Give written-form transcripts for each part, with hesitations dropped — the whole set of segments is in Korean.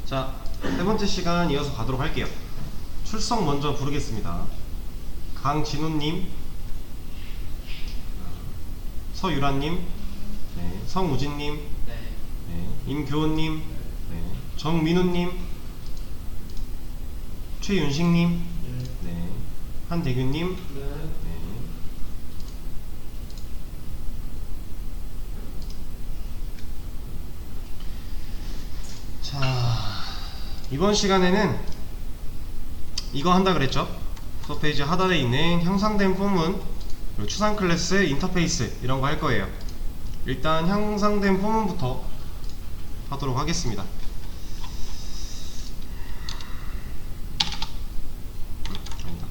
자, 세 번째 시간 이어서 가도록 할게요. 출석 먼저 부르겠습니다. 강진우님, 서유라님, 네, 성우진님, 네. 네, 임교훈님, 네, 정민우님, 최윤식님, 네, 한대규님, 네. 네. 자, 이번 시간에는 이거 한다 그랬죠? 서페이지 하단에 있는 형상된 포문, 그리고 추상 클래스, 인터페이스 이런 거 할 거예요. 일단 형상된 포문부터 하도록 하겠습니다. 아니다.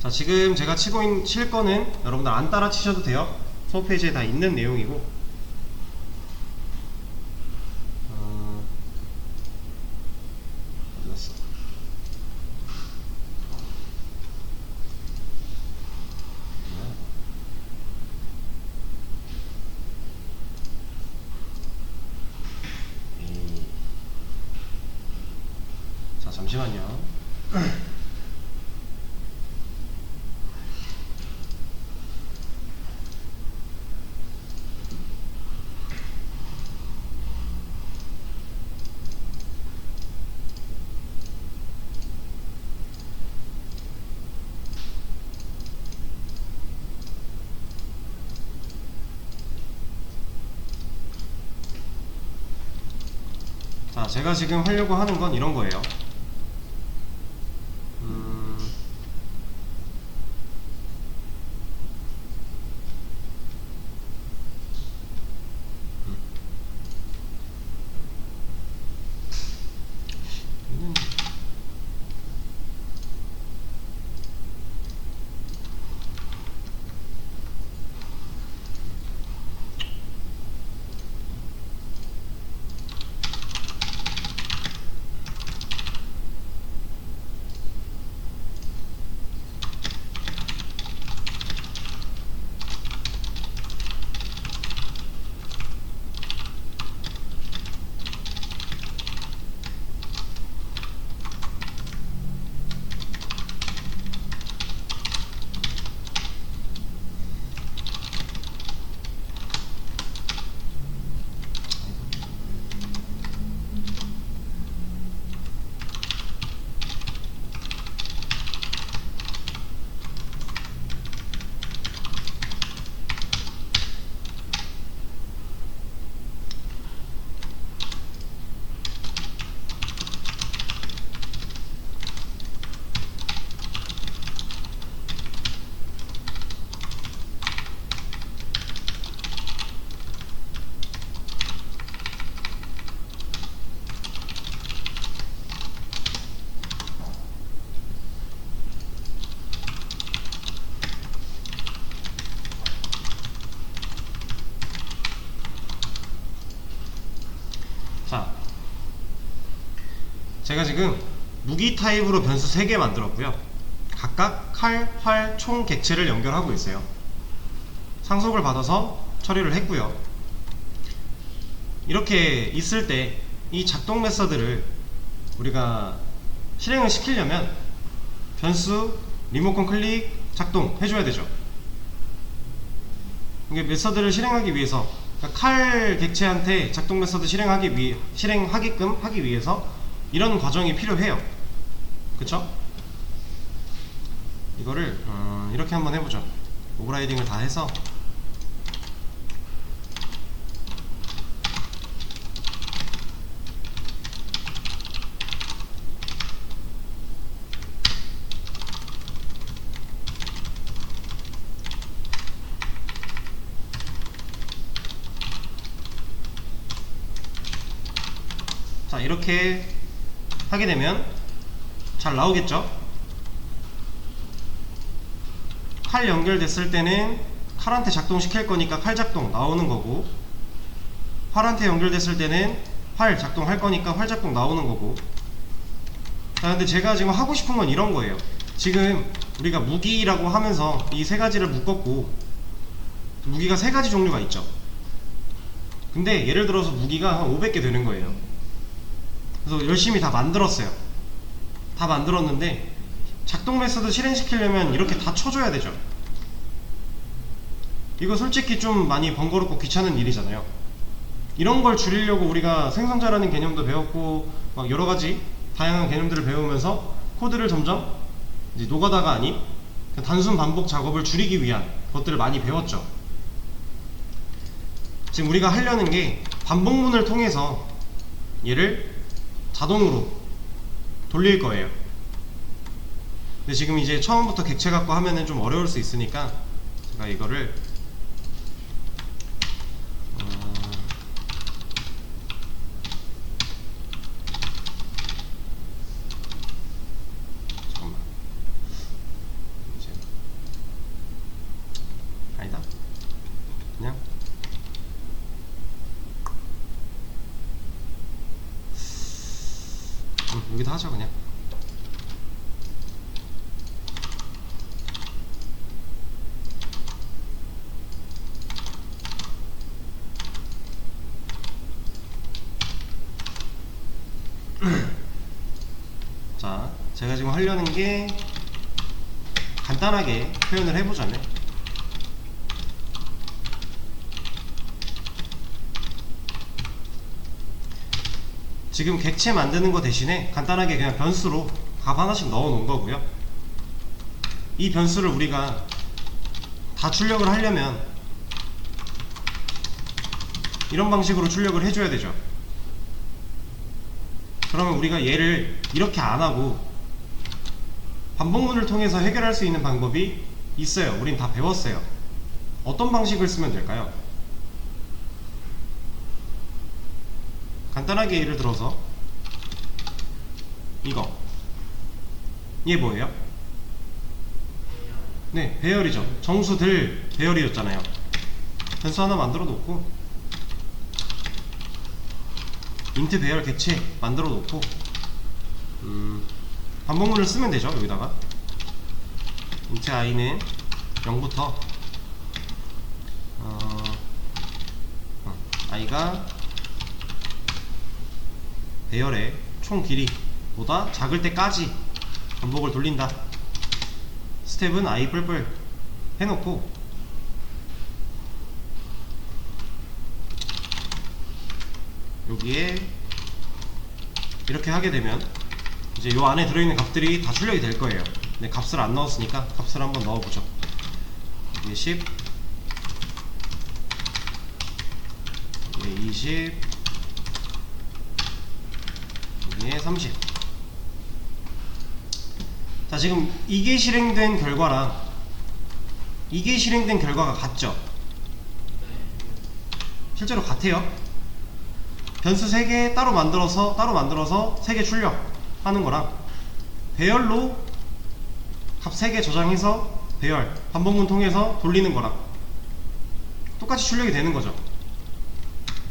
자, 지금 제가 칠 거는 여러분들 안 따라 치셔도 돼요. 수업 페이지에 다 있는 내용이고. 어디 갔어? 자, 잠시만요. 자, 제가 지금 하려고 하는 건 이런 거예요. 자, 제가 지금 무기 타입으로 변수 3개 만들었고요. 각각 칼, 활, 총, 객체를 연결하고 있어요. 상속을 받아서 처리를 했고요. 이렇게 있을 때 이 작동 메서드를 우리가 실행을 시키려면 변수, 리모컨 클릭, 작동 해줘야 되죠. 이게 메서드를 실행하기 위해서, 그러니까 칼 객체한테 작동 메서드 실행하게끔 하기 위해서 이런 과정이 필요해요. 그쵸? 이거를 이렇게 한번 해보죠. 오버라이딩을 다 해서 자, 이렇게 하게 되면 잘 나오겠죠? 칼 연결됐을 때는 칼한테 작동시킬 거니까 칼 작동 나오는 거고, 활한테 연결됐을 때는 활 작동할 거니까 활 작동 나오는 거고. 자, 근데 제가 지금 하고 싶은 건 이런 거예요. 지금 우리가 무기라고 하면서 이 세 가지를 묶었고, 무기가 세 가지 종류가 있죠. 근데 예를 들어서 무기가 한 500개 되는 거예요. 그래서 열심히 다 만들었어요. 다 만들었는데 작동 메서드 실행시키려면 이렇게 다 쳐줘야 되죠. 이거 솔직히 좀 많이 번거롭고 귀찮은 일이잖아요. 이런 걸 줄이려고 우리가 생성자라는 개념도 배웠고 막 여러가지 다양한 개념들을 배우면서 코드를 점점 이제 노가다가 아닌 단순 반복 작업을 줄이기 위한 것들을 많이 배웠죠. 지금 우리가 하려는 게 반복문을 통해서 얘를 자동으로 돌릴 거예요. 근데 지금 이제 처음부터 객체 갖고 하면은 좀 어려울 수 있으니까 제가 이거를 잠깐만, 이제 아니다, 그냥 여기다 하자 그냥. 자, 제가 지금 하려는 게 간단하게 표현을 해보자면 지금 객체 만드는 거 대신에 간단하게 그냥 변수로 값 하나씩 넣어 놓은 거고요. 이 변수를 우리가 다 출력을 하려면 이런 방식으로 출력을 해줘야 되죠. 그러면 우리가 얘를 이렇게 안 하고 반복문을 통해서 해결할 수 있는 방법이 있어요. 우린 다 배웠어요. 어떤 방식을 쓰면 될까요? 간단하게 예를 들어서 이거, 얘 뭐예요? 네, 배열이죠. 정수들 배열이었잖아요. 변수 하나 만들어 놓고 인트 배열 객체 만들어 놓고 반복문을 쓰면 되죠. 여기다가 인트 i는 0부터 i가 배열의 총 길이보다 작을 때까지 반복을 돌린다. 스텝은 i 뿔뿔 해놓고 여기에 이렇게 하게 되면 이제 요 안에 들어있는 값들이 다 출력이 될 거예요. 근데 값을 안 넣었으니까 값을 한번 넣어보죠. 여기에 10, 여기에 20, 여기에 30. 자, 지금 이게 실행된 결과랑 이게 실행된 결과가 같죠? 실제로 같아요. 변수 3개 따로 만들어서 3개 출력하는 거랑 배열로 값 3개 저장해서 배열 반복문 통해서 돌리는 거랑 똑같이 출력이 되는 거죠.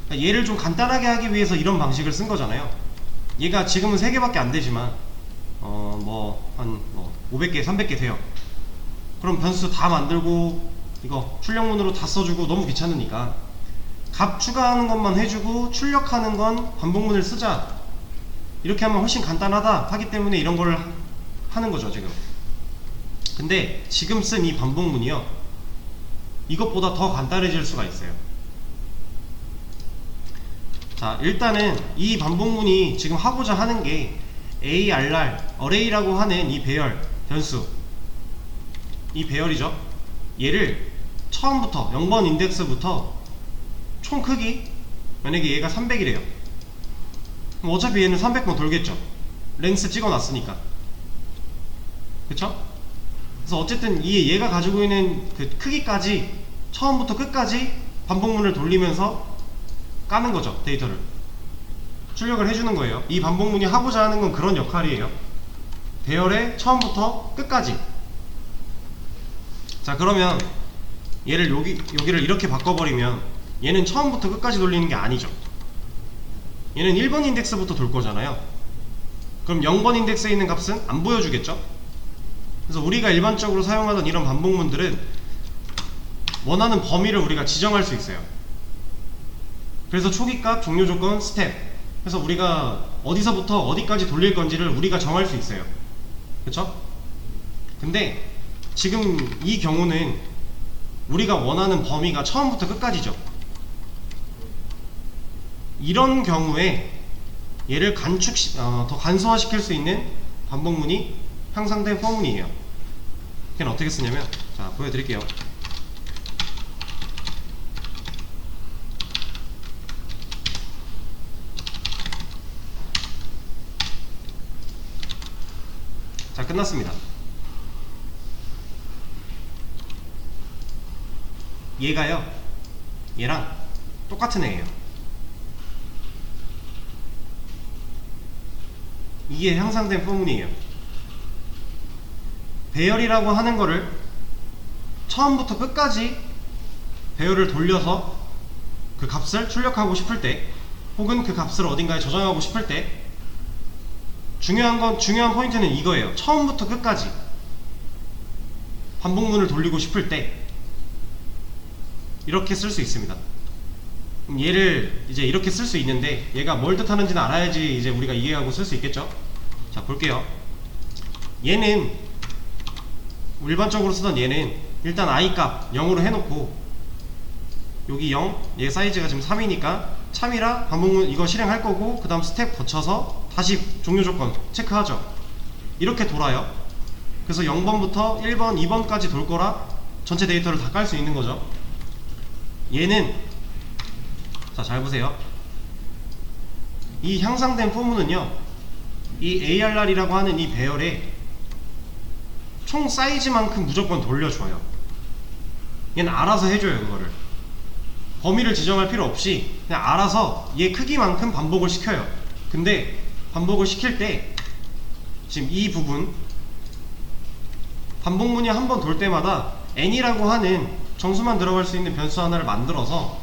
그러니까 얘를 좀 간단하게 하기 위해서 이런 방식을 쓴 거잖아요. 얘가 지금은 3개밖에 안 되지만 한 500개 300개 돼요. 그럼 변수 다 만들고 이거 출력문으로 다 써주고 너무 귀찮으니까 값 추가하는 것만 해주고 출력하는 건 반복문을 쓰자, 이렇게 하면 훨씬 간단하다 하기 때문에 이런 걸 하는 거죠 지금. 근데 지금 쓴 이 반복문이요, 이것보다 더 간단해질 수가 있어요. 자, 일단은 이 반복문이 지금 하고자 하는 게 ARR, array라고 하는 이 배열 변수, 이 배열이죠. 얘를 처음부터 0번 인덱스부터 총 크기, 만약에 얘가 300이래요. 그럼 어차피 얘는 300번 돌겠죠. 렌스 찍어놨으니까. 그쵸? 그래서 어쨌든 얘가 가지고 있는 그 크기까지 처음부터 끝까지 반복문을 돌리면서 까는 거죠. 데이터를 출력을 해주는 거예요. 이 반복문이 하고자 하는 건 그런 역할이에요. 배열의 처음부터 끝까지. 자, 그러면 얘를 여기를 이렇게 바꿔버리면 얘는 처음부터 끝까지 돌리는 게 아니죠. 얘는 1번 인덱스부터 돌 거잖아요. 그럼 0번 인덱스에 있는 값은 안 보여주겠죠? 그래서 우리가 일반적으로 사용하던 이런 반복문들은 원하는 범위를 우리가 지정할 수 있어요. 그래서 초기값, 종료조건, 스텝, 그래서 우리가 어디서부터 어디까지 돌릴 건지를 우리가 정할 수 있어요. 그쵸? 근데 지금 이 경우는 우리가 원하는 범위가 처음부터 끝까지죠. 이런 경우에 얘를 더 간소화시킬 수 있는 반복문이 향상된 포문이에요. 걔는 어떻게 쓰냐면, 자, 보여드릴게요. 자, 끝났습니다. 얘가요, 얘랑 똑같은 애예요. 이게 향상된 포문이에요. 배열이라고 하는 거를 처음부터 끝까지 배열을 돌려서 그 값을 출력하고 싶을 때, 혹은 그 값을 어딘가에 저장하고 싶을 때, 중요한 포인트는 이거예요. 처음부터 끝까지 반복문을 돌리고 싶을 때 이렇게 쓸 수 있습니다. 얘를 이제 이렇게 쓸 수 있는데, 얘가 뭘 뜻하는지는 알아야지 이제 우리가 이해하고 쓸 수 있겠죠. 자, 볼게요. 얘는 일반적으로 쓰던 얘는 일단 i 값 0으로 해놓고, 여기 0, 얘 사이즈가 지금 3이니까 참이라 반복문 이거 실행할 거고, 그 다음 스텝 거쳐서 다시 종료조건 체크하죠. 이렇게 돌아요. 그래서 0번부터 1번, 2번까지 돌 거라 전체 데이터를 다 깔 수 있는 거죠. 얘는, 자, 잘 보세요. 이 향상된 포문은요, 이 ARR이라고 하는 이 배열에 총 사이즈만큼 무조건 돌려줘요. 얘는 알아서 해줘요. 그거를 범위를 지정할 필요 없이 그냥 알아서 얘 크기만큼 반복을 시켜요. 근데 반복을 시킬 때 지금 이 부분 반복문이 한 번 돌 때마다 n이라고 하는 정수만 들어갈 수 있는 변수 하나를 만들어서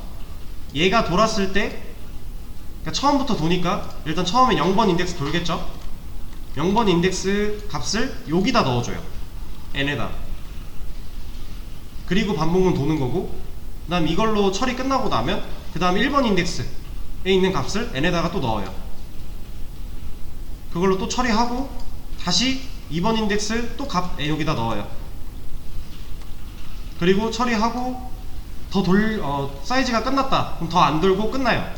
얘가 돌았을 때, 그러니까 처음부터 도니까 일단 처음에 0번 인덱스 돌겠죠. 0번 인덱스 값을 여기다 넣어줘요. n에다. 그리고 반복문 도는 거고, 그 다음 이걸로 처리 끝나고 나면 그 다음 1번 인덱스에 있는 값을 n에다가 또 넣어요. 그걸로 또 처리하고 다시 2번 인덱스 또 값 여기다 넣어요. 그리고 처리하고 사이즈가 끝났다 그럼 더 안 돌고 끝나요.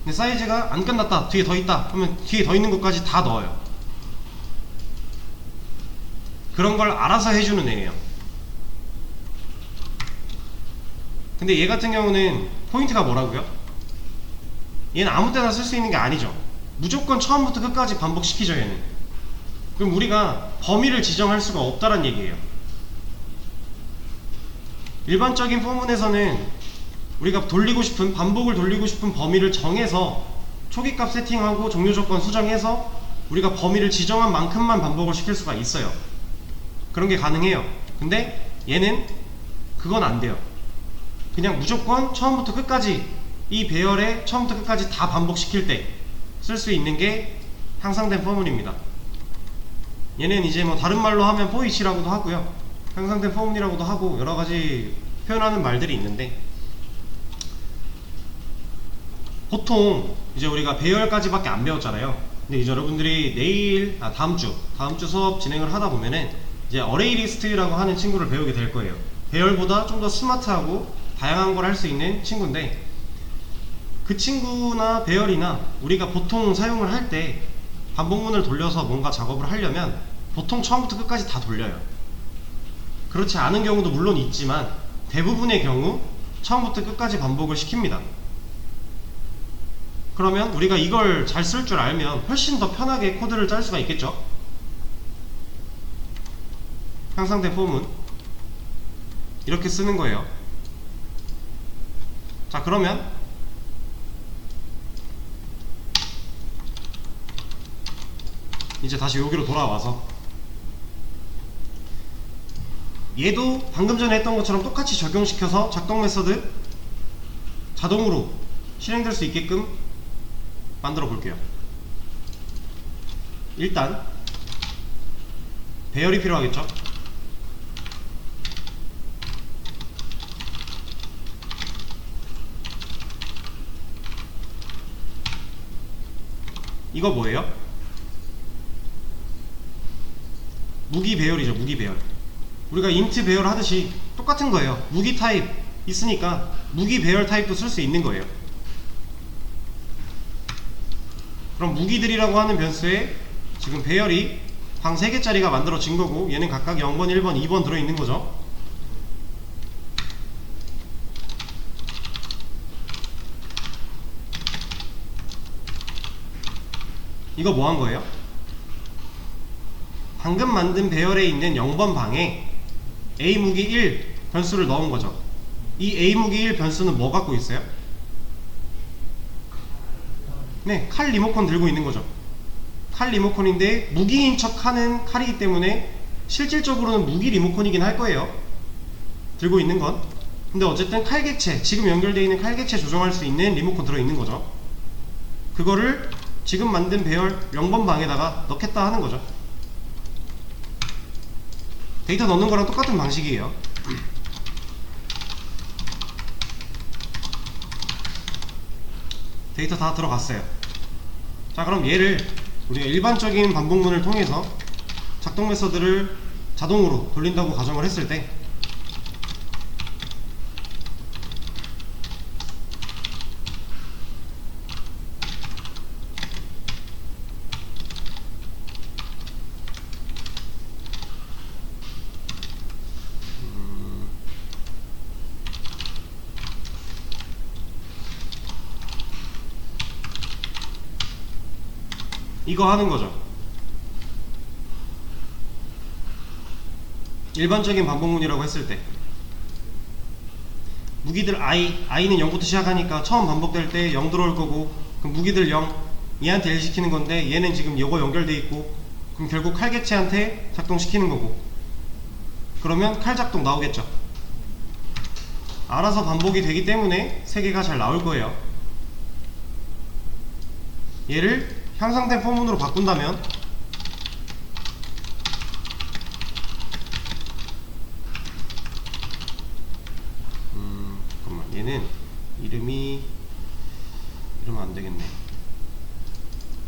근데 사이즈가 안 끝났다, 뒤에 더 있다 그러면 뒤에 더 있는 것까지 다 넣어요. 그런 걸 알아서 해주는 애예요. 근데 얘 같은 경우는 포인트가 뭐라고요? 얘는 아무 때나 쓸 수 있는 게 아니죠. 무조건 처음부터 끝까지 반복시키죠. 얘는. 그럼 우리가 범위를 지정할 수가 없다란 얘기예요. 일반적인 포문에서는 우리가 반복을 돌리고 싶은 범위를 정해서 초기값 세팅하고 종료조건 수정해서 우리가 범위를 지정한 만큼만 반복을 시킬 수가 있어요. 그런 게 가능해요. 근데 얘는 그건 안 돼요. 그냥 무조건 처음부터 끝까지 이 배열에 처음부터 끝까지 다 반복시킬 때 쓸 수 있는 게 향상된 포문입니다. 얘는 이제 뭐 다른 말로 하면 포이치라고도 하고요, 향상된 포문이라고도 하고 여러가지 표현하는 말들이 있는데, 보통 이제 우리가 배열까지밖에 안 배웠잖아요. 근데 이제 여러분들이 다음 주 수업 진행을 하다 보면은 이제 어레이 리스트라고 하는 친구를 배우게 될 거예요. 배열보다 좀 더 스마트하고 다양한 걸 할 수 있는 친구인데, 그 친구나 배열이나 우리가 보통 사용을 할 때 반복문을 돌려서 뭔가 작업을 하려면 보통 처음부터 끝까지 다 돌려요. 그렇지 않은 경우도 물론 있지만 대부분의 경우 처음부터 끝까지 반복을 시킵니다. 그러면 우리가 이걸 잘 쓸 줄 알면 훨씬 더 편하게 코드를 짤 수가 있겠죠. 향상된 폼은 이렇게 쓰는 거예요. 자, 그러면 이제 다시 여기로 돌아와서 얘도 방금 전에 했던 것처럼 똑같이 적용시켜서 작동 메서드 자동으로 실행될 수 있게끔 만들어 볼게요. 일단 배열이 필요하겠죠. 이거 뭐예요? 무기 배열이죠. 무기 배열. 우리가 인트 배열 하듯이 똑같은 거예요. 무기 타입 있으니까 무기 배열 타입도 쓸 수 있는 거예요. 그럼 무기들이라고 하는 변수에 지금 배열이 방 3개짜리가 만들어진 거고, 얘는 각각 0번, 1번, 2번 들어있는 거죠. 이거 뭐 한 거예요? 방금 만든 배열에 있는 0번 방에 A무기 1 변수를 넣은 거죠. 이 A무기 1 변수는 뭐 갖고 있어요? 네, 칼 리모컨 들고 있는 거죠. 칼 리모컨인데 무기인 척 하는 칼이기 때문에 실질적으로는 무기 리모컨이긴 할 거예요. 들고 있는 건. 근데 어쨌든 칼객체, 지금 연결되어 있는 칼객체 조정할 수 있는 리모컨 들어있는 거죠. 그거를 지금 만든 배열 0번 방에다가 넣겠다 하는 거죠. 데이터 넣는 거랑 똑같은 방식이에요. 데이터 다 들어갔어요. 자, 그럼 얘를 우리가 일반적인 반복문을 통해서 작동 메서드를 자동으로 돌린다고 가정을 했을 때, 이거 하는 거죠. 일반적인 반복문이라고 했을 때 무기들 i는 0부터 시작하니까 처음 반복될 때 0 들어올 거고, 그럼 무기들 0 얘한테 1 시키는 건데 얘는 지금 이거 연결돼 있고, 그럼 결국 칼객체한테 작동시키는 거고, 그러면 칼 작동 나오겠죠. 알아서 반복이 되기 때문에 3개가 잘 나올 거예요. 얘를 향상된 포문으로 바꾼다면 잠깐만, 얘는 이러면 안되겠네.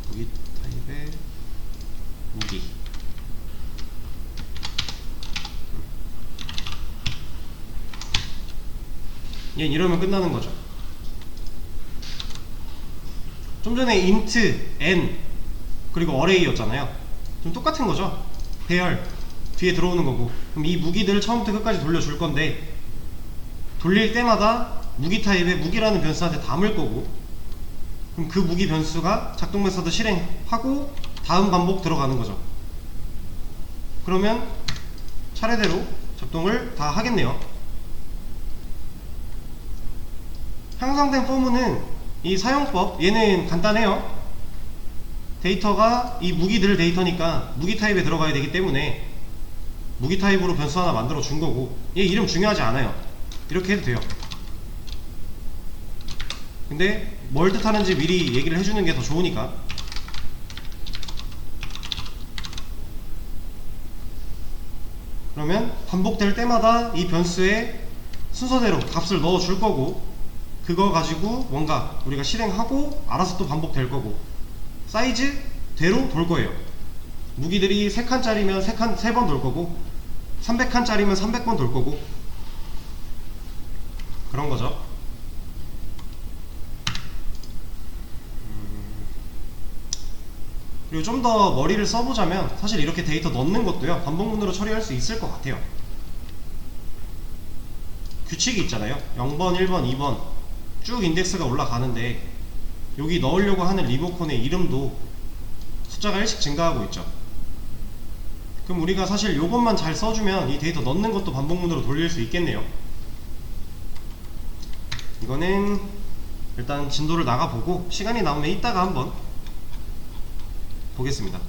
무기 타입의 무기. 얘는 이러면 끝나는 거죠. 좀 전에 int, n, 그리고 array였잖아요. 좀 똑같은 거죠. 배열 뒤에 들어오는 거고, 그럼 이 무기들을 처음부터 끝까지 돌려줄 건데, 돌릴 때마다 무기 타입의 무기라는 변수한테 담을 거고, 그럼 그 무기 변수가 작동 메서드 실행하고 다음 반복 들어가는 거죠. 그러면 차례대로 작동을 다 하겠네요. 향상된 포문은 이 사용법, 얘는 간단해요. 데이터가 이 무기들 데이터니까 무기 타입에 들어가야 되기 때문에 무기 타입으로 변수 하나 만들어 준 거고, 얘 이름 중요하지 않아요. 이렇게 해도 돼요. 근데 뭘 뜻하는지 미리 얘기를 해주는 게 더 좋으니까. 그러면 반복될 때마다 이 변수에 순서대로 값을 넣어 줄 거고, 그거 가지고 뭔가 우리가 실행하고 알아서 또 반복될 거고, 사이즈대로 돌 거예요. 무기들이 3칸짜리면 3번 돌 거고, 300칸짜리면 300번 돌 거고, 그런 거죠. 그리고 좀 더 머리를 써보자면 사실 이렇게 데이터 넣는 것도요, 반복문으로 처리할 수 있을 것 같아요. 규칙이 있잖아요. 0번, 1번, 2번 쭉 인덱스가 올라가는데, 여기 넣으려고 하는 리모컨의 이름도 숫자가 1씩 증가하고 있죠. 그럼 우리가 사실 요것만 잘 써주면 이 데이터 넣는 것도 반복문으로 돌릴 수 있겠네요. 이거는 일단 진도를 나가보고 시간이 남으면 이따가 한번 보겠습니다.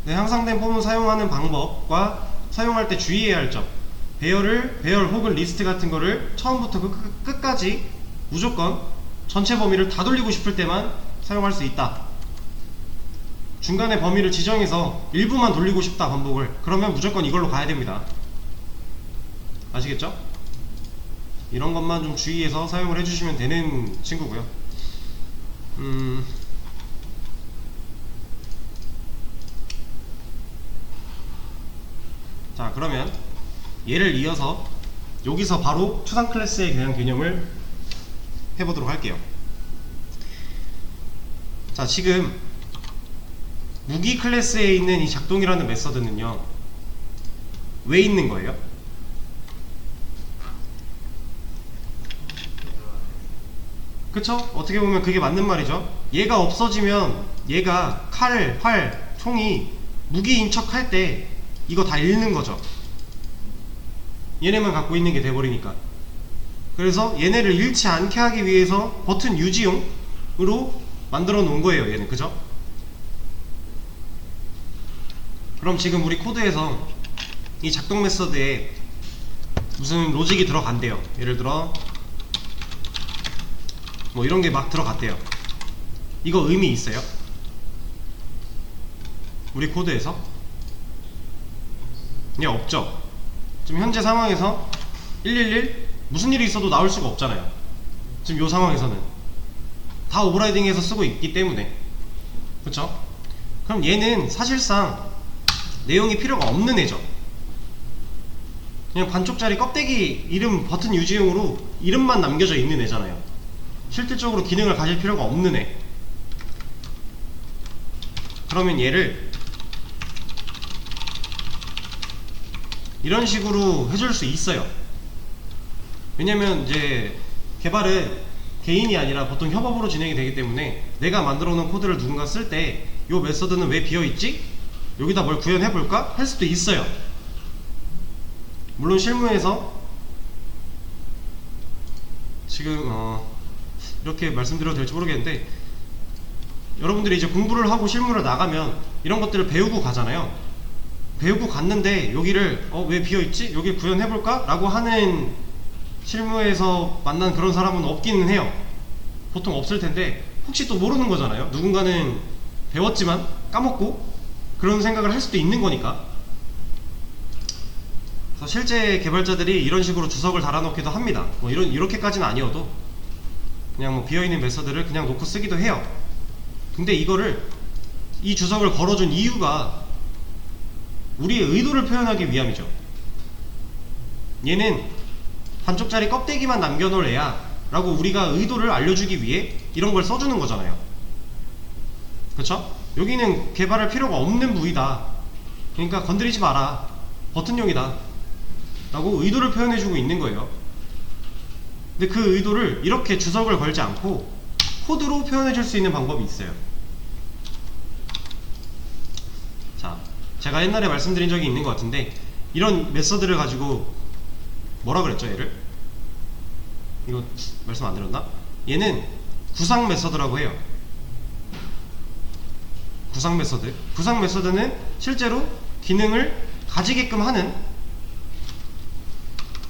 네, 향상된 포문 사용하는 방법과 사용할 때 주의해야 할 점, 배열 혹은 리스트 같은 거를 처음부터 끝까지 무조건 전체 범위를 다 돌리고 싶을 때만 사용할 수 있다. 중간에 범위를 지정해서 일부만 돌리고 싶다 반복을, 그러면 무조건 이걸로 가야 됩니다. 아시겠죠? 이런 것만 좀 주의해서 사용을 해주시면 되는 친구고요. 자, 그러면 얘를 이어서 여기서 바로 추상 클래스에 대한 개념을 해보도록 할게요. 자, 지금 무기 클래스에 있는 이 작동이라는 메서드는요, 왜 있는 거예요? 그쵸? 어떻게 보면 그게 맞는 말이죠. 얘가 없어지면 얘가 칼, 활, 총이 무기인 척 할 때 이거 다 잃는 거죠. 얘네만 갖고 있는 게 돼버리니까. 그래서 얘네를 잃지 않게 하기 위해서 버튼 유지용으로 만들어 놓은 거예요, 얘는. 그죠? 그럼 지금 우리 코드에서 이 작동 메서드에 무슨 로직이 들어간대요. 예를 들어 뭐 이런 게 막 들어갔대요. 이거 의미 있어요? 우리 코드에서? 예, 없죠. 지금 현재 상황에서 111 무슨 일이 있어도 나올 수가 없잖아요. 지금 요 상황에서는 다 오버라이딩해서 쓰고 있기 때문에. 그쵸? 그럼 얘는 사실상 내용이 필요가 없는 애죠. 그냥 반쪽짜리 껍데기 이름 버튼 유지용으로 이름만 남겨져 있는 애잖아요. 실질적으로 기능을 가질 필요가 없는 애. 그러면 얘를 이런 식으로 해줄 수 있어요. 왜냐면 이제 개발은 개인이 아니라 보통 협업으로 진행이 되기 때문에 내가 만들어 놓은 코드를 누군가 쓸 때 요 메서드는 왜 비어있지? 여기다 뭘 구현해볼까? 할 수도 있어요. 물론 실무에서 지금 이렇게 말씀드려도 될지 모르겠는데, 여러분들이 이제 공부를 하고 실무를 나가면 이런 것들을 배우고 가잖아요. 배우고 갔는데 여기를 왜 비어있지? 여기 구현해볼까? 라고 하는 실무에서 만난 그런 사람은 없기는 해요. 보통 없을 텐데 혹시 또 모르는 거잖아요. 누군가는 배웠지만 까먹고 그런 생각을 할 수도 있는 거니까. 그래서 실제 개발자들이 이런 식으로 주석을 달아놓기도 합니다. 뭐 이렇게까지는 아니어도 그냥 뭐 비어있는 메서드를 그냥 놓고 쓰기도 해요. 근데 이 주석을 걸어준 이유가 우리의 의도를 표현하기 위함이죠. 얘는 반쪽짜리 껍데기만 남겨놓을 애야 라고 우리가 의도를 알려주기 위해 이런 걸 써주는 거잖아요. 그쵸? 여기는 개발할 필요가 없는 부위다, 그러니까 건드리지 마라, 버튼용이다 라고 의도를 표현해주고 있는 거예요. 근데 그 의도를 이렇게 주석을 걸지 않고 코드로 표현해줄 수 있는 방법이 있어요. 자, 제가 옛날에 말씀드린 적이 있는 것 같은데, 이런 메서드를 가지고 뭐라 그랬죠, 얘를? 이거 말씀 안 드렸나? 얘는 구상 메서드라고 해요. 구상 메서드. 구상 메서드는 실제로 기능을 가지게끔 하는,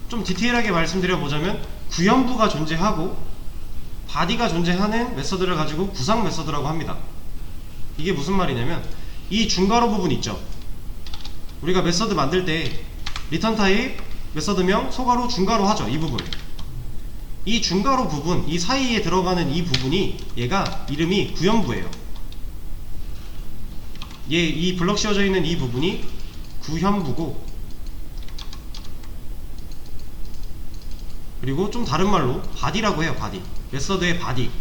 좀 디테일하게 말씀드려보자면 구현부가 존재하고 바디가 존재하는 메서드를 가지고 구상 메서드라고 합니다. 이게 무슨 말이냐면, 이 중괄호 부분 있죠? 우리가 메서드 만들 때 리턴 타입, 메서드명, 소괄호, 중괄호 하죠. 이 부분. 이 중괄호 부분, 이 사이에 들어가는 이 부분이, 얘가 이름이 구현부예요. 이 블럭 씌워져 있는 이 부분이 구현부고, 그리고 좀 다른 말로 바디라고 해요. 바디. 메서드의 바디.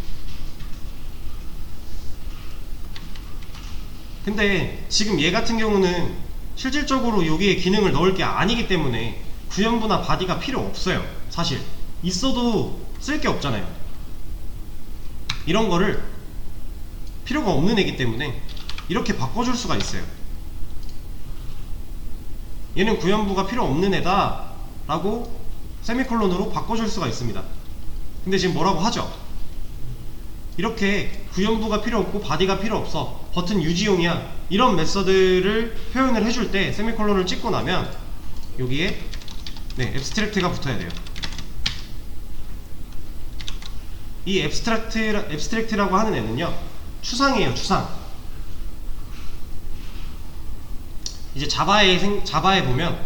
근데 지금 얘 같은 경우는 실질적으로 여기에 기능을 넣을 게 아니기 때문에 구현부나 바디가 필요 없어요. 사실 있어도 쓸 게 없잖아요. 이런 거를 필요가 없는 애기 때문에 이렇게 바꿔줄 수가 있어요. 얘는 구현부가 필요 없는 애다 라고 세미콜론으로 바꿔줄 수가 있습니다. 근데 지금 뭐라고 하죠? 이렇게 구현부가 필요 없고 바디가 필요 없어, 버튼 유지용이야, 이런 메서드를 표현을 해줄 때 세미콜론을 찍고 나면 여기에 앱스트랙트가 붙어야 돼요. 이 앱스트랙트라고 하는 애는요, 추상이에요. 추상. 이제 자바에 보면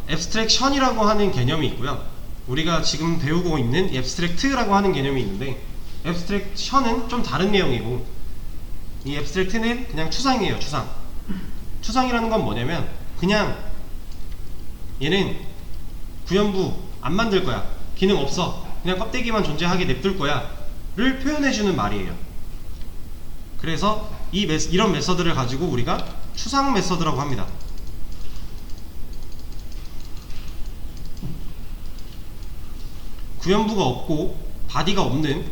앱스트랙션이라고 하는 개념이 있고요. 우리가 지금 배우고 있는 앱스트랙트라고 하는 개념이 있는데, 앱스트랙션은 좀 다른 내용이고, 이 앱스트랙트는 그냥 추상이에요. 추상이라는 건 뭐냐면, 그냥 얘는 구현부 안 만들 거야, 기능 없어, 그냥 껍데기만 존재하게 냅둘 거야 를 표현해주는 말이에요. 그래서 이런 메서드를 가지고 우리가 추상 메서드라고 합니다. 구현부가 없고 바디가 없는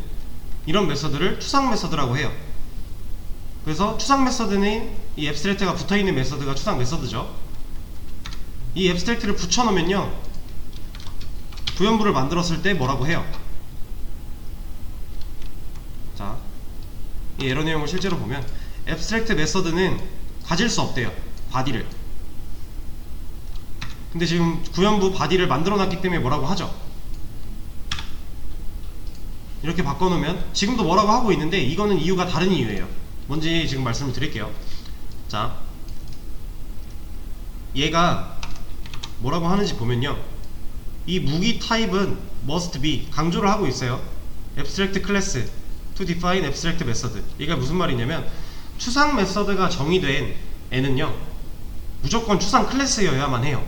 이런 메서드를 추상 메서드라고 해요. 그래서 추상 메서드는 이 앱스트랙트가 붙어있는 메서드가 추상 메서드죠. 이 앱스트랙트를 붙여놓으면요, 구현부를 만들었을 때 뭐라고 해요? 자, 이 에러 내용을 실제로 보면 앱스트랙트 메서드는 가질 수 없대요, 바디를. 근데 지금 구현부 바디를 만들어놨기 때문에 뭐라고 하죠? 이렇게 바꿔놓으면 지금도 뭐라고 하고 있는데, 이거는 이유가 다른 이유예요. 뭔지 지금 말씀을 드릴게요. 자, 얘가 뭐라고 하는지 보면요, 이 무기 타입은 must be 강조를 하고 있어요. abstract class to define abstract method. 이게 무슨 말이냐면, 추상 메서드가 정의된 애는요 무조건 추상 클래스여야만 해요.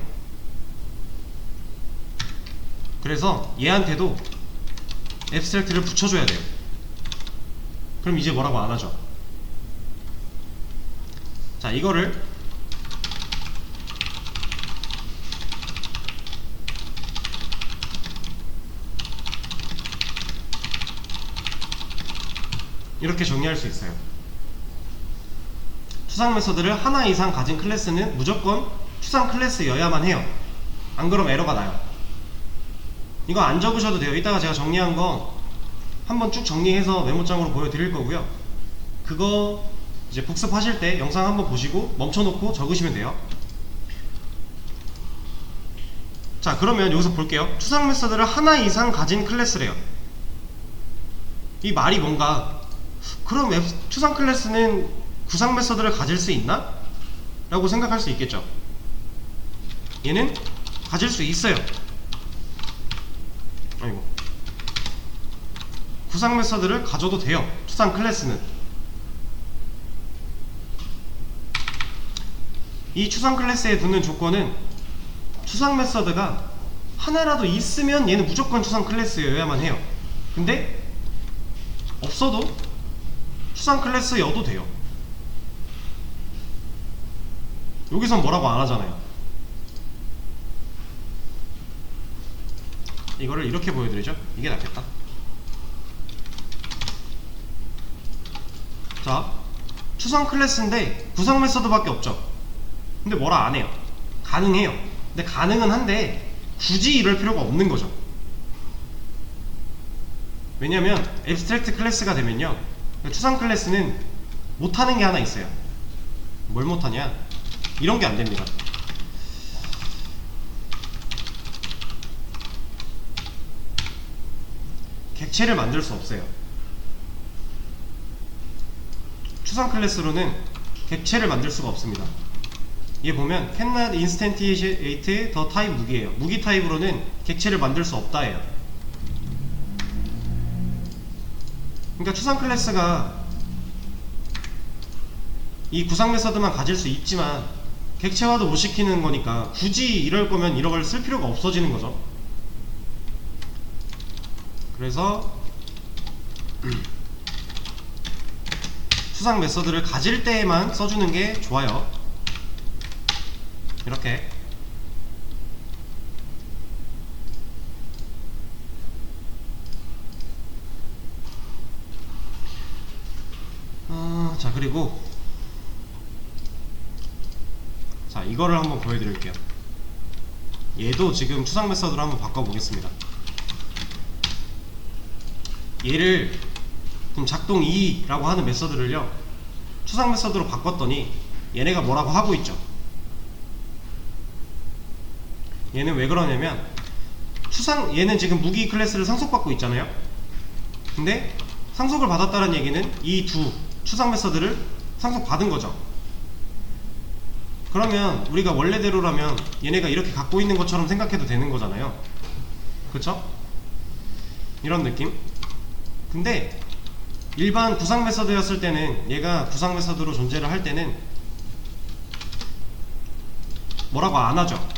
그래서 얘한테도 abstract를 붙여줘야 돼요. 그럼 이제 뭐라고 안 하죠. 자, 이거를 이렇게 정리할 수 있어요. 추상 메서드를 하나 이상 가진 클래스는 무조건 추상 클래스여야만 해요. 안 그럼 에러가 나요. 이거 안 적으셔도 돼요. 이따가 제가 정리한 거 한번 쭉 정리해서 메모장으로 보여드릴 거고요. 그거 이제 복습하실 때 영상 한번 보시고 멈춰놓고 적으시면 돼요. 자, 그러면 여기서 볼게요. 추상 메서드를 하나 이상 가진 클래스래요. 이 말이 뭔가, 그럼 추상 클래스는 구상 메서드를 가질 수 있나? 라고 생각할 수 있겠죠. 얘는 가질 수 있어요. 아이고, 구상 메서드를 가져도 돼요, 추상 클래스는. 이 추상 클래스에 두는 조건은 추상 메서드가 하나라도 있으면 얘는 무조건 추상 클래스여야만 해요. 근데 없어도 추상 클래스여도 돼요. 여기선 뭐라고 안 하잖아요. 이거를 이렇게 보여드리죠. 이게 낫겠다. 자, 추상 클래스인데 구상 메서드밖에 없죠. 근데 뭐라 안 해요. 가능해요. 근데 가능은 한데 굳이 이럴 필요가 없는 거죠. 왜냐면 앱스트랙트 클래스가 되면요, 추상 클래스는 못하는 게 하나 있어요. 뭘 못하냐? 이런 게 안 됩니다. 객체를 만들 수 없어요. 추상 클래스로는 객체를 만들 수가 없습니다. 얘 보면 cannot instantiate the type 무기예요. 무기 타입으로는 객체를 만들 수 없다예요. 그러니까 추상 클래스가 이 구상 메서드만 가질 수 있지만 객체화도 못 시키는 거니까 굳이 이럴 거면 이런 걸 쓸 필요가 없어지는 거죠. 그래서 추상 메서드를 가질 때에만 써주는 게 좋아요. 이렇게. 자, 그리고 자, 이거를 한번 보여드릴게요. 얘도 지금 추상 메서드로 한번 바꿔보겠습니다. 얘를 그럼 작동 2라고 하는 메서드를요 추상 메서드로 바꿨더니 얘네가 뭐라고 하고 있죠. 얘는 왜 그러냐면, 얘는 지금 무기 클래스를 상속받고 있잖아요. 근데 상속을 받았다는 얘기는 이 두 추상 메서드를 상속받은 거죠. 그러면 우리가 원래대로라면 얘네가 이렇게 갖고 있는 것처럼 생각해도 되는 거잖아요. 그쵸? 이런 느낌? 근데 일반 구상 메서드였을 때는, 얘가 구상 메서드로 존재를 할 때는 뭐라고 안 하죠.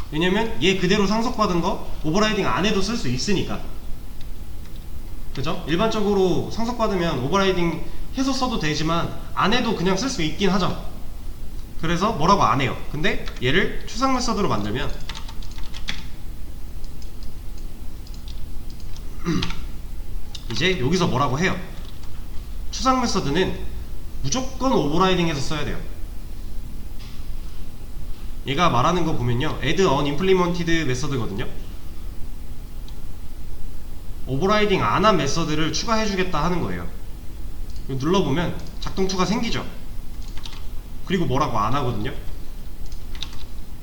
왜냐면 얘 그대로 상속받은 거 오버라이딩 안 해도 쓸 수 있으니까. 그죠? 일반적으로 상속받으면 오버라이딩 해서 써도 되지만 안 해도 그냥 쓸 수 있긴 하죠. 그래서 뭐라고 안 해요. 근데 얘를 추상 메서드로 만들면 이제 여기서 뭐라고 해요. 추상 메서드는 무조건 오버라이딩해서 써야 돼요. 얘가 말하는 거 보면요, add unimplemented 메서드거든요. 오버라이딩 안 한 메서드를 추가해주겠다 하는 거예요. 이거 눌러보면 작동투가 생기죠. 그리고 뭐라고 안 하거든요.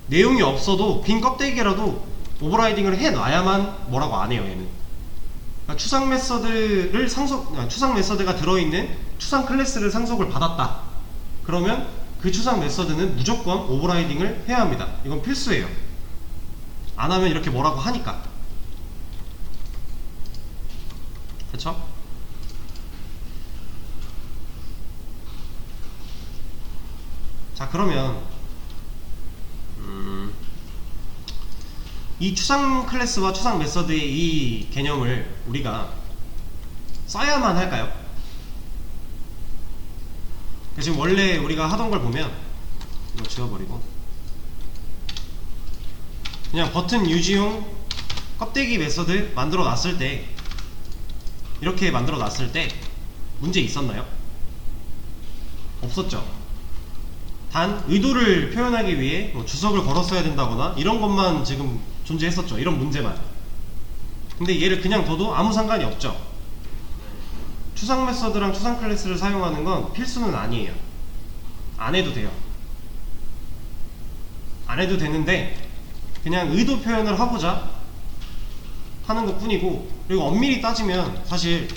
내용이 없어도 빈 껍데기라도 오버라이딩을 해놔야만 뭐라고 안 해요. 얘는 그러니까 추상 메서드를 추상 메서드가 들어있는 추상 클래스를 상속을 받았다. 그러면 그 추상 메서드는 무조건 오버라이딩을 해야 합니다. 이건 필수예요. 안 하면 이렇게 뭐라고 하니까. 그쵸? 자, 그러면 이 추상 클래스와 추상 메서드의 이 개념을 우리가 써야만 할까요? 지금 원래 우리가 하던 걸 보면, 이거 지워버리고 그냥 버튼 유지용 껍데기 메서드 만들어 놨을 때, 이렇게 만들어 놨을 때 문제 있었나요? 없었죠. 단 의도를 표현하기 위해 뭐 주석을 걸었어야 된다거나 이런 것만 지금 존재했었죠. 이런 문제만. 근데 얘를 그냥 둬도 아무 상관이 없죠. 추상 메서드랑 추상 클래스를 사용하는 건 필수는 아니에요. 안 해도 돼요. 안 해도 되는데 그냥 의도 표현을 하고자 하는 것 뿐이고, 그리고 엄밀히 따지면 사실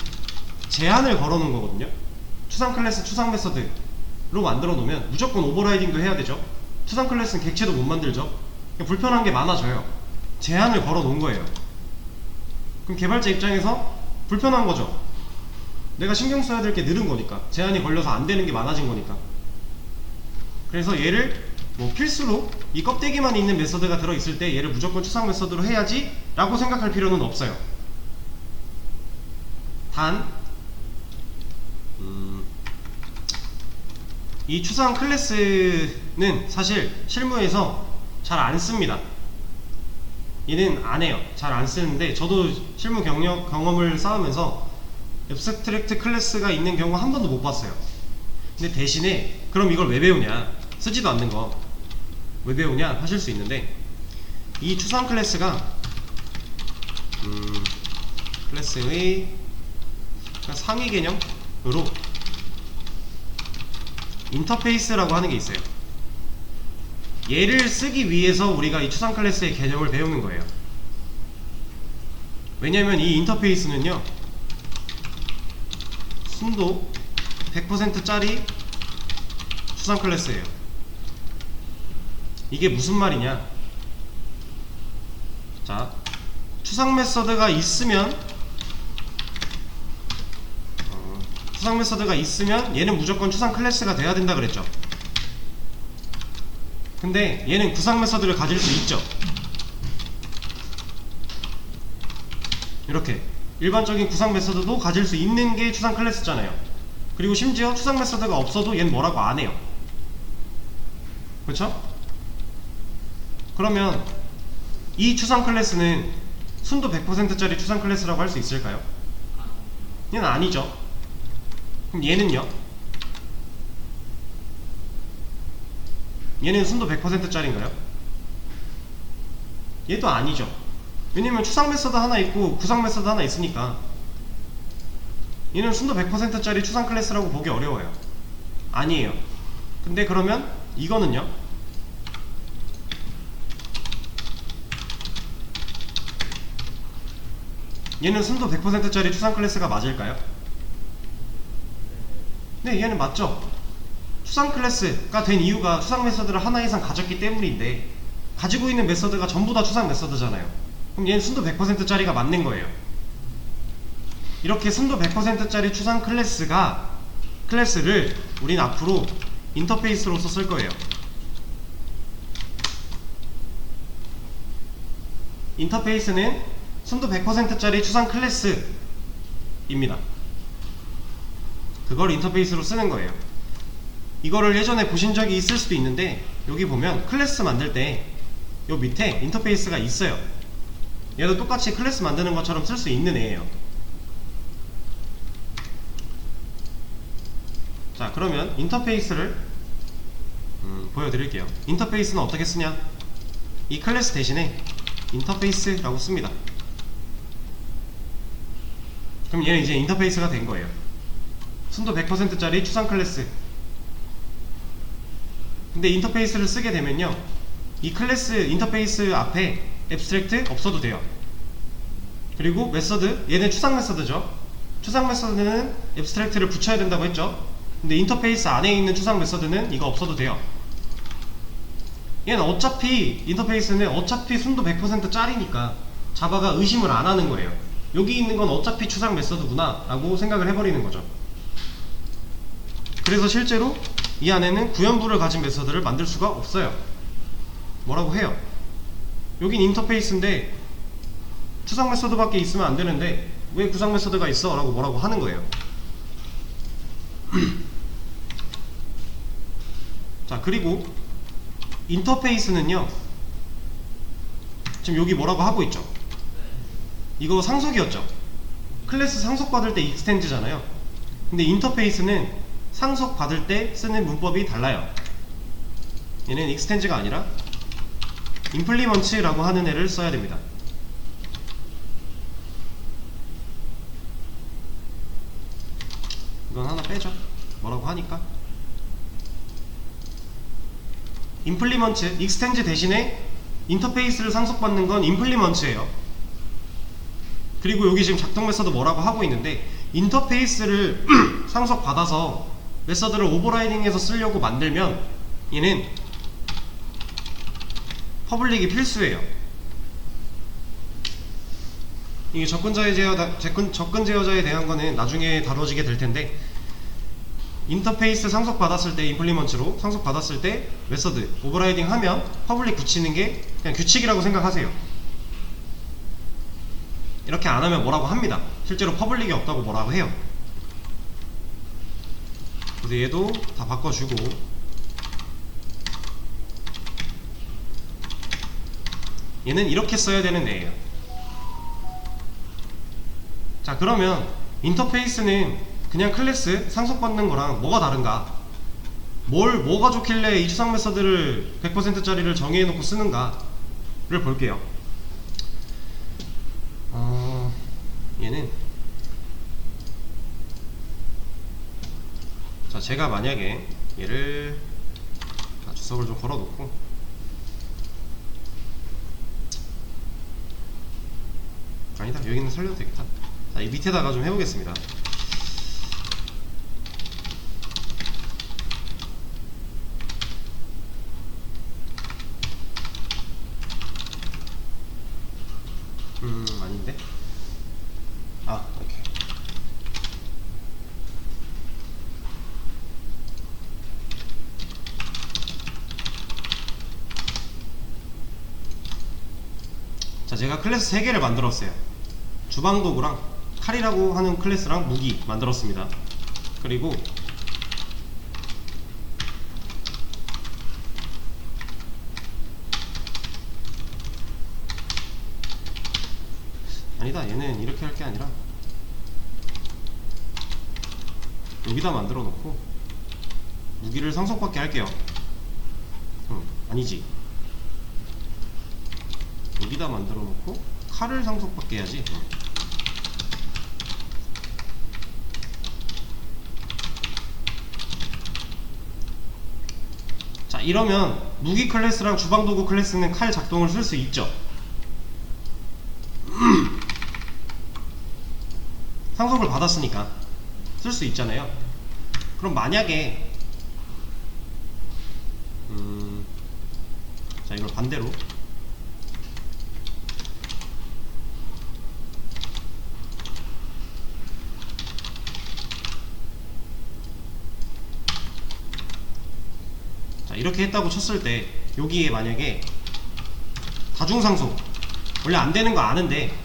제한을 걸어 놓은 거거든요. 추상 클래스, 추상 메서드로 만들어 놓으면 무조건 오버라이딩도 해야 되죠. 추상 클래스는 객체도 못 만들죠. 불편한 게 많아져요. 제한을 걸어 놓은 거예요. 그럼 개발자 입장에서 불편한 거죠. 내가 신경 써야 될 게 늘은 거니까, 제한이 걸려서 안 되는 게 많아진 거니까. 그래서 얘를 뭐 필수로 이 껍데기만 있는 메서드가 들어있을 때 얘를 무조건 추상 메서드로 해야지 라고 생각할 필요는 없어요. 단 이 추상 클래스는 사실 실무에서 잘 안 씁니다. 얘는 안 해요. 잘 안 쓰는데, 저도 실무 경험을 쌓으면서 앱스트랙트 클래스가 있는 경우 한 번도 못 봤어요. 근데 대신에 그럼 이걸 왜 배우냐, 쓰지도 않는 거 왜 배우냐 하실 수 있는데, 이 추상 클래스가 클래스의 상위 개념으로 인터페이스라고 하는 게 있어요. 얘를 쓰기 위해서 우리가 이 추상 클래스의 개념을 배우는 거예요. 왜냐면 이 인터페이스는요, 순도 100%짜리 추상 클래스예요. 이게 무슨 말이냐, 자, 추상 메서드가 있으면 얘는 무조건 추상 클래스가 돼야 된다 그랬죠. 근데 얘는 구상 메서드를 가질 수 있죠. 이렇게 일반적인 구상 메서드도 가질 수 있는 게 추상 클래스잖아요. 그리고 심지어 추상 메서드가 없어도 얘는 뭐라고 안 해요. 그렇죠? 그러면 이 추상 클래스는 순도 100%짜리 추상 클래스라고 할 수 있을까요? 얘는 아니죠. 그럼 얘는요? 얘는 순도 100%짜리인가요? 얘도 아니죠. 왜냐면 추상 메서드 하나 있고 구상 메서드 하나 있으니까. 얘는 순도 100%짜리 추상 클래스라고 보기 어려워요. 아니에요. 근데 그러면 이거는요? 얘는 순도 100%짜리 추상 클래스가 맞을까요? 네, 얘는 맞죠. 추상 클래스가 된 이유가 추상 메서드를 하나 이상 가졌기 때문인데, 가지고 있는 메서드가 전부 다 추상 메서드잖아요. 그럼 얘는 순도 100%짜리가 맞는 거예요. 이렇게 순도 100%짜리 추상 클래스를 우린 앞으로 인터페이스로서 쓸 거예요. 인터페이스는 순도 100%짜리 추상 클래스입니다. 그걸 인터페이스로 쓰는 거예요. 이거를 예전에 보신 적이 있을 수도 있는데, 여기 보면 클래스 만들 때 요 밑에 인터페이스가 있어요. 얘도 똑같이 클래스 만드는 것처럼 쓸 수 있는 애예요. 자, 그러면 인터페이스를 보여드릴게요. 인터페이스는 어떻게 쓰냐? 이 클래스 대신에 인터페이스라고 씁니다. 그럼 얘는 이제 인터페이스가 된 거예요. 순도 100%짜리 추상 클래스. 근데 인터페이스를 쓰게 되면요, 이 클래스 인터페이스 앞에 앱스트랙트 없어도 돼요. 그리고 메서드, 얘는 추상 메서드죠. 추상 메서드는 앱스트랙트를 붙여야 된다고 했죠. 근데 인터페이스 안에 있는 추상 메서드는 이거 없어도 돼요. 얘는 어차피 인터페이스는 어차피 순도 100%짜리니까 자바가 의심을 안 하는 거예요. 여기 있는 건 어차피 추상 메서드구나 라고 생각을 해버리는 거죠. 그래서 실제로 이 안에는 구현부를 가진 메서드를 만들 수가 없어요. 뭐라고 해요? 여긴 인터페이스인데 추상 메서드밖에 있으면 안 되는데 왜 구상 메서드가 있어? 라고 뭐라고 하는 거예요. 자, 그리고 인터페이스는요, 지금 여기 뭐라고 하고 있죠? 이거 상속이었죠? 클래스 상속받을 때 익스텐드잖아요. 근데 인터페이스는 상속받을 때 쓰는 문법이 달라요. 얘는 익스텐드가 아니라 임플리먼츠라고 하는 애를 써야 됩니다. 이건 하나 빼죠. 뭐라고 하니까. 임플리먼츠, 익스텐드 대신에 인터페이스를 상속받는 건 임플리먼츠예요. 그리고 여기 지금 작동 메서드 뭐라고 하고 있는데, 인터페이스를 상속받아서 메서드를 오버라이딩해서 쓰려고 만들면 얘는 퍼블릭이 필수예요. 이게 접근 제어자에 대한 거는 나중에 다뤄지게 될 텐데, 인터페이스 상속받았을 때, 임플리먼트로 상속받았을 때 메서드 오버라이딩 하면 퍼블릭 붙이는 게 그냥 규칙이라고 생각하세요. 이렇게 안 하면 뭐라고 합니다. 실제로 퍼블릭이 없다고 뭐라고 해요. 그래서 얘도 다 바꿔주고, 얘는 이렇게 써야 되는 애예요. 자, 그러면 인터페이스는 그냥 클래스 상속받는 거랑 뭐가 다른가? 뭐가 좋길래 이 추상 메서드를 100%짜리를 정의해놓고 쓰는가를 볼게요. 얘는, 자, 제가 만약에 얘를 주석을 좀 걸어놓고, 아니다, 여기는 살려도 되겠다. 자, 이 밑에다가 좀 해보겠습니다. 아닌데? 오케이. 자, 제가 클래스 3개를 만들었어요. 주방도구랑 칼이라고 하는 클래스랑 무기 만들었습니다. 그리고 아니다, 얘는 이렇게 할 게 아니라 여기다 만들어 놓고 무기를 상속받게 할게요. 아니지, 여기다 만들어 놓고 칼을 상속받게 해야지. 자, 이러면 무기 클래스랑 주방도구 클래스는 칼 작동을 쓸 수 있죠. 상속을 받았으니까 쓸 수 있잖아요. 그럼 만약에 이걸 반대로. 자, 이렇게 했다고 쳤을 때 여기에 만약에 다중상속, 원래 안 되는 거 아는데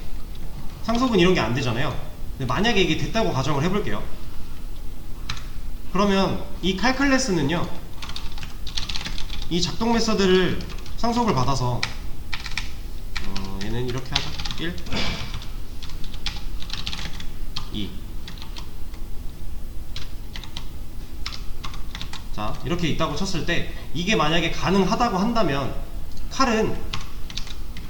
상속은 이런 게 안 되잖아요. 근데 만약에 이게 됐다고 가정을 해볼게요. 그러면 이 칼클래스는요, 이 작동 메서드를 상속을 받아서 얘는 이렇게 하자. 1 2 자, 이렇게 있다고 쳤을 때 이게 만약에 가능하다고 한다면 칼은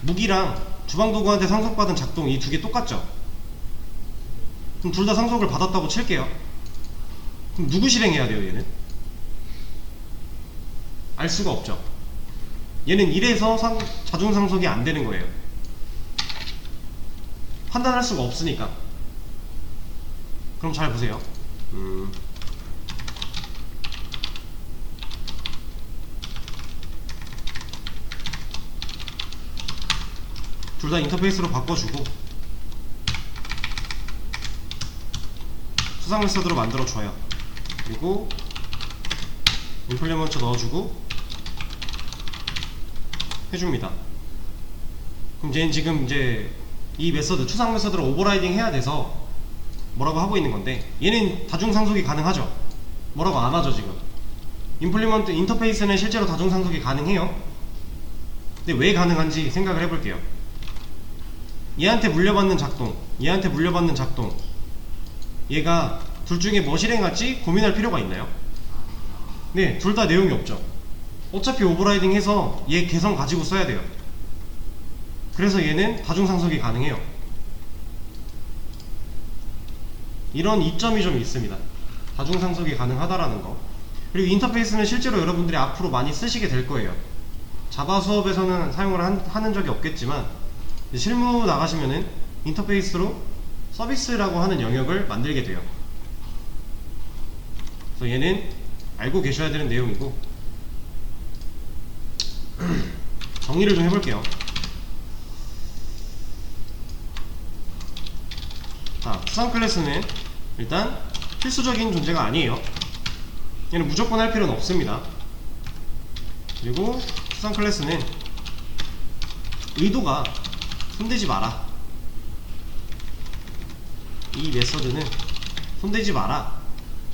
무기랑 주방도구한테 상속받은 작동 이 두 개 똑같죠? 그럼 둘 다 상속을 받았다고 칠게요. 그럼 누구 실행해야 돼요, 얘는? 알 수가 없죠. 얘는 이래서 자중상속이 안 되는 거예요. 판단할 수가 없으니까. 그럼 잘 보세요. 둘 다 인터페이스로 바꿔주고 수상 메서드로 만들어줘요. 그리고 임플리먼트 넣어주고 해줍니다. 그럼 얘는 지금 이제 이 메서드, 추상 메서드를 오버라이딩 해야 돼서 뭐라고 하고 있는 건데, 얘는 다중상속이 가능하죠? 뭐라고 안 하죠, 지금. 임플리먼트 인터페이스는 실제로 다중상속이 가능해요. 근데 왜 가능한지 생각을 해볼게요. 얘한테 물려받는 작동, 얘한테 물려받는 작동, 얘가 둘 중에 뭐 실행할지 고민할 필요가 있나요? 네, 둘 다 내용이 없죠. 어차피 오버라이딩 해서 얘 개성 가지고 써야 돼요. 그래서 얘는 다중상속이 가능해요. 이런 이점이 좀 있습니다. 다중상속이 가능하다라는 거. 그리고 인터페이스는 실제로 여러분들이 앞으로 많이 쓰시게 될 거예요. 자바 수업에서는 사용을 하는 적이 없겠지만 실무 나가시면은 인터페이스로 서비스라고 하는 영역을 만들게 돼요. 그래서 얘는 알고 계셔야 되는 내용이고, 정리를 좀 해볼게요. 자, 추상 클래스는 일단 필수적인 존재가 아니에요. 얘는 무조건 할 필요는 없습니다. 그리고 추상 클래스는 의도가 손대지 마라, 이 메서드는 손대지 마라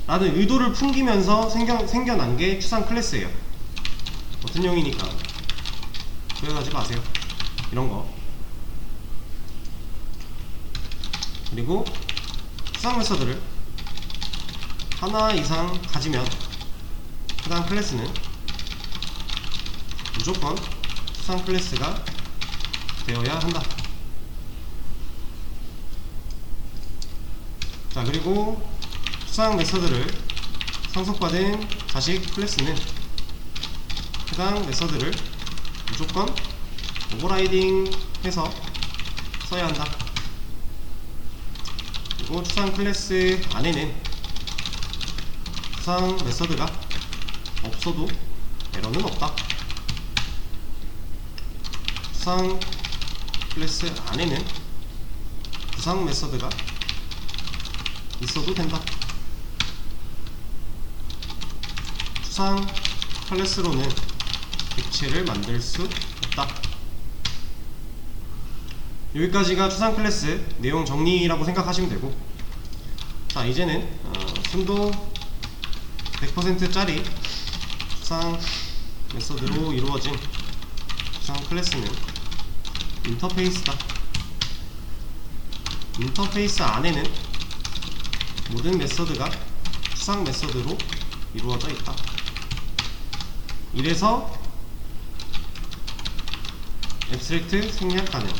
라는 의도를 풍기면서 생겨난 게 추상 클래스예요. 버튼형이니까 조여하지 마세요, 이런거. 그리고 추상 메서드를 하나 이상 가지면 해당 클래스는 무조건 추상 클래스가 되어야 한다. 자, 그리고 추상 메서드를 상속받은 자식 클래스는 해당 메서드를 무조건 오버라이딩 해서 써야 한다. 그리고 추상 클래스 안에는 추상 메서드가 없어도 에러는 없다. 추상 클래스 안에는 추상 메서드가 있어도 된다. 추상 클래스로는 객체를 만들 수 없다. 여기까지가 추상 클래스 내용 정리라고 생각하시면 되고, 자, 이제는 순도 100% 짜리 추상 메서드로 이루어진 추상 클래스는 인터페이스다. 인터페이스 안에는 모든 메서드가 추상 메서드로 이루어져 있다. 이래서 앱스트랙트 생략 가능.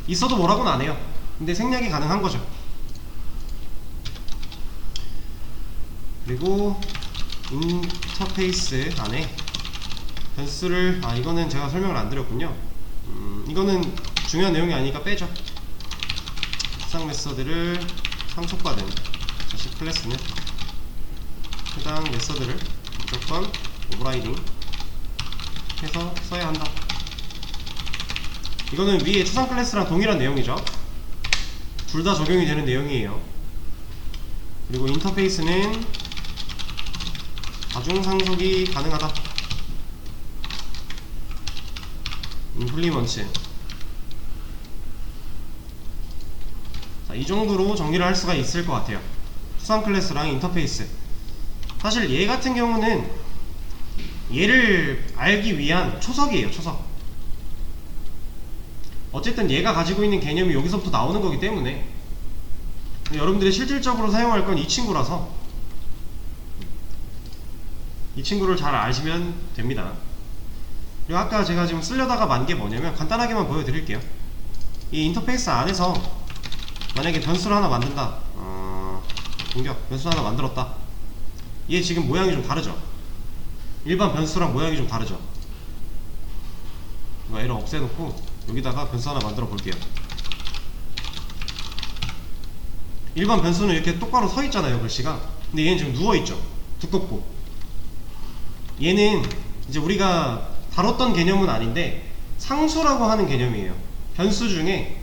있어도 뭐라고는 안 해요. 근데 생략이 가능한 거죠. 그리고 인터페이스 안에 변수를, 이거는 제가 설명을 안 드렸군요. 이거는 중요한 내용이 아니니까 빼죠. 추상 메서드를 상속받은 자식 클래스는 해당 메서드를 무조건 오버라이딩 해서 써야 한다. 이거는 위에 초상 클래스랑 동일한 내용이죠. 둘 다 적용이 되는 내용이에요. 그리고 인터페이스는 다중 상속이 가능하다. 임플리먼트. 자, 이 정도로 정리를 할 수가 있을 것 같아요. 초상 클래스랑 인터페이스. 사실 얘 같은 경우는 얘를 알기 위한 초석이에요. 초석. 어쨌든 얘가 가지고 있는 개념이 여기서부터 나오는 거기 때문에 여러분들이 실질적으로 사용할 건 이 친구라서 이 친구를 잘 아시면 됩니다. 그리고 아까 제가 지금 쓰려다가 만 게 뭐냐면 간단하게만 보여드릴게요. 이 인터페이스 안에서 만약에 변수를 하나 만든다. 공격 변수 하나 만들었다. 얘 지금 모양이 좀 다르죠? 일반 변수랑 모양이 좀 다르죠? 이거 에러 없애놓고 여기다가 변수 하나 만들어 볼게요. 일반 변수는 이렇게 똑바로 서 있잖아요, 글씨가. 근데 얘는 지금 누워있죠? 두껍고. 얘는 이제 우리가 다뤘던 개념은 아닌데 상수라고 하는 개념이에요. 변수 중에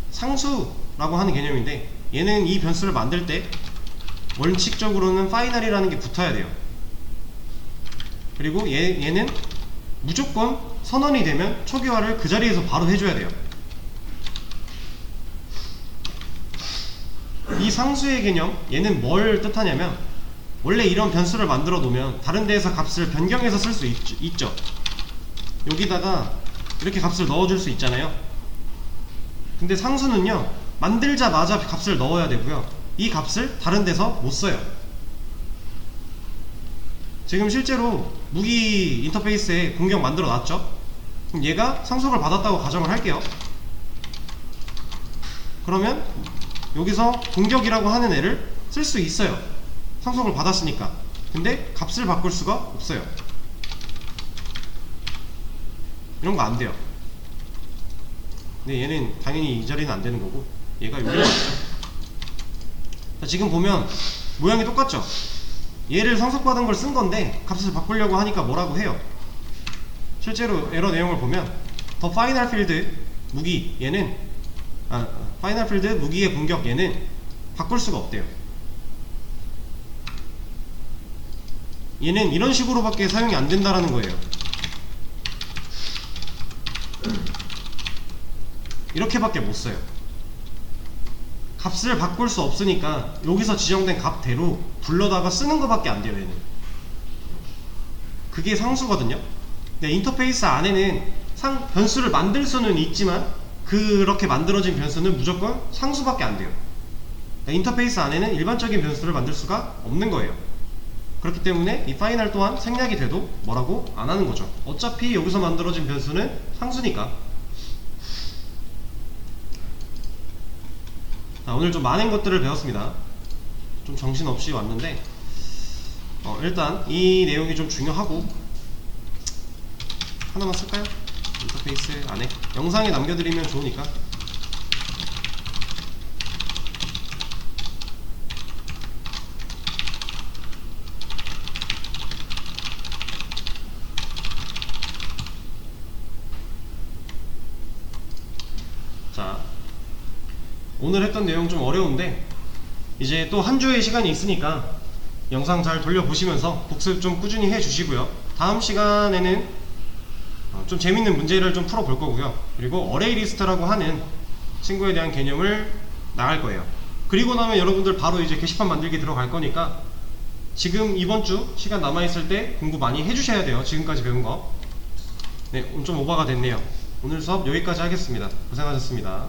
상수라고 하는 개념인데 얘는 이 변수를 만들 때 원칙적으로는 파이널이라는 게 붙어야 돼요. 그리고 얘는 무조건 선언이 되면 초기화를 그 자리에서 바로 해줘야 돼요. 이 상수의 개념, 얘는 뭘 뜻하냐면 원래 이런 변수를 만들어 놓으면 다른 데에서 값을 변경해서 쓸 수 있죠. 여기다가 이렇게 값을 넣어줄 수 있잖아요. 근데 상수는요, 만들자마자 값을 넣어야 되고요, 이 값을 다른 데서 못 써요. 지금 실제로 무기 인터페이스에 공격 만들어 놨죠? 그럼 얘가 상속을 받았다고 가정을 할게요. 그러면 여기서 공격이라고 하는 애를 쓸 수 있어요. 상속을 받았으니까. 근데 값을 바꿀 수가 없어요. 이런 거 안 돼요. 근데 얘는 당연히 이 자리는 안 되는 거고, 얘가 여기로 왔죠. 자, 지금 보면 모양이 똑같죠? 얘를 상속받은 걸 쓴 건데 값을 바꾸려고 하니까 뭐라고 해요? 실제로 에러 내용을 보면 더 파이널 필드 무기 얘는 파이널 필드 무기의 공격 얘는 바꿀 수가 없대요. 얘는 이런 식으로밖에 사용이 안 된다라는 거예요. 이렇게밖에 못 써요. 값을 바꿀 수 없으니까 여기서 지정된 값대로 불러다가 쓰는 것밖에 안 돼요. 얘는 그게 상수거든요. 근데 인터페이스 안에는 변수를 만들 수는 있지만 그렇게 만들어진 변수는 무조건 상수밖에 안 돼요. 그러니까 인터페이스 안에는 일반적인 변수를 만들 수가 없는 거예요. 그렇기 때문에 이 파이널 또한 생략이 돼도 뭐라고 안 하는 거죠. 어차피 여기서 만들어진 변수는 상수니까. 자, 오늘 좀 많은 것들을 배웠습니다. 좀 정신없이 왔는데 일단 이 내용이 좀 중요하고 하나만 쓸까요? 인터페이스 안에 영상에 남겨드리면 좋으니까. 자, 오늘 했던 내용 좀 어려운데 이제 또 한 주의 시간이 있으니까 영상 잘 돌려보시면서 복습 좀 꾸준히 해주시고요. 다음 시간에는 좀 재밌는 문제를 좀 풀어볼 거고요. 그리고 어레이 리스트라고 하는 친구에 대한 개념을 나갈 거예요. 그리고 나면 여러분들 바로 이제 게시판 만들기 들어갈 거니까 지금 이번 주 시간 남아있을 때 공부 많이 해주셔야 돼요. 지금까지 배운 거. 네, 좀 오버가 됐네요. 오늘 수업 여기까지 하겠습니다. 고생하셨습니다.